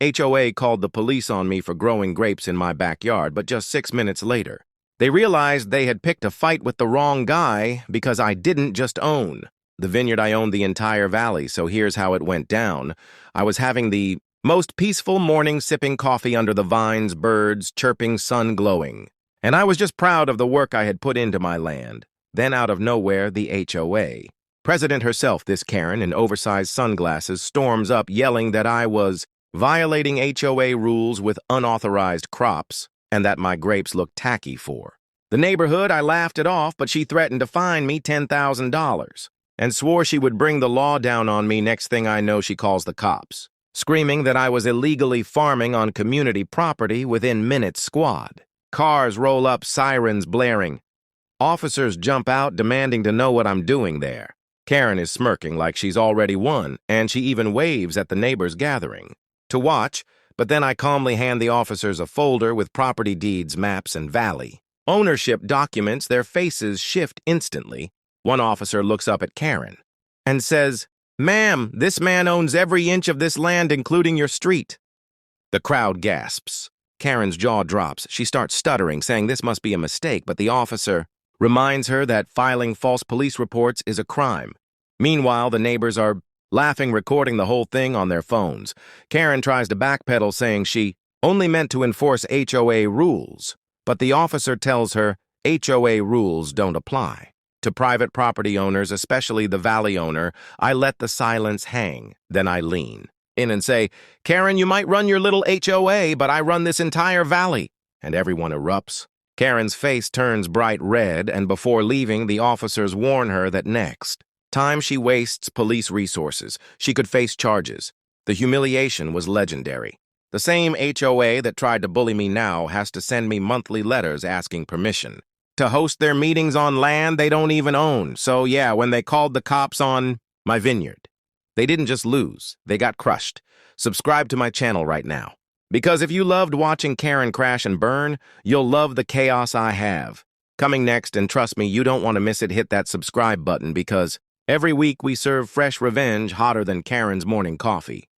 HOA called the police on me for growing grapes in my backyard, but just 6 minutes later, they realized they had picked a fight with the wrong guy because I didn't just own the vineyard. I owned the entire valley, so here's how it went down. I was having the most peaceful morning sipping coffee under the vines, birds chirping, sun glowing. And I was just proud of the work I had put into my land. Then out of nowhere, the HOA. President herself, this Karen in oversized sunglasses, storms up yelling that I was violating HOA rules with unauthorized crops and that my grapes looked tacky for. The neighborhood, I laughed it off, but she threatened to fine me $10,000 and swore she would bring the law down on me. Next thing I know, she calls the cops, screaming that I was illegally farming on community property. Within minutes, squad cars roll up, sirens blaring. Officers jump out, demanding to know what I'm doing there. Karen is smirking like she's already won, and she even waves at the neighbors gathering to watch, but then I calmly hand the officers a folder with property deeds, maps, and valley ownership documents. Their faces shift instantly. One officer looks up at Karen and says, "Ma'am, this man owns every inch of this land, including your street." The crowd gasps. Karen's jaw drops. She starts stuttering, saying this must be a mistake, but the officer reminds her that filing false police reports is a crime. Meanwhile, the neighbors are laughing, recording the whole thing on their phones. Karen tries to backpedal, saying she only meant to enforce HOA rules, but the officer tells her HOA rules don't apply to private property owners, especially the valley owner. I let the silence hang. Then I lean in and say, "Karen, you might run your little HOA, but I run this entire valley." And everyone erupts. Karen's face turns bright red, and before leaving, the officers warn her that next time she wastes police resources, she could face charges. The humiliation was legendary. The same HOA that tried to bully me now has to send me monthly letters asking permission to host their meetings on land they don't even own. So yeah, when they called the cops on my vineyard, they didn't just lose, they got crushed. Subscribe to my channel right now, because if you loved watching Karen crash and burn, you'll love the chaos I have coming next. And trust me, you don't want to miss it. Hit that subscribe button, because every week we serve fresh revenge hotter than Karen's morning coffee.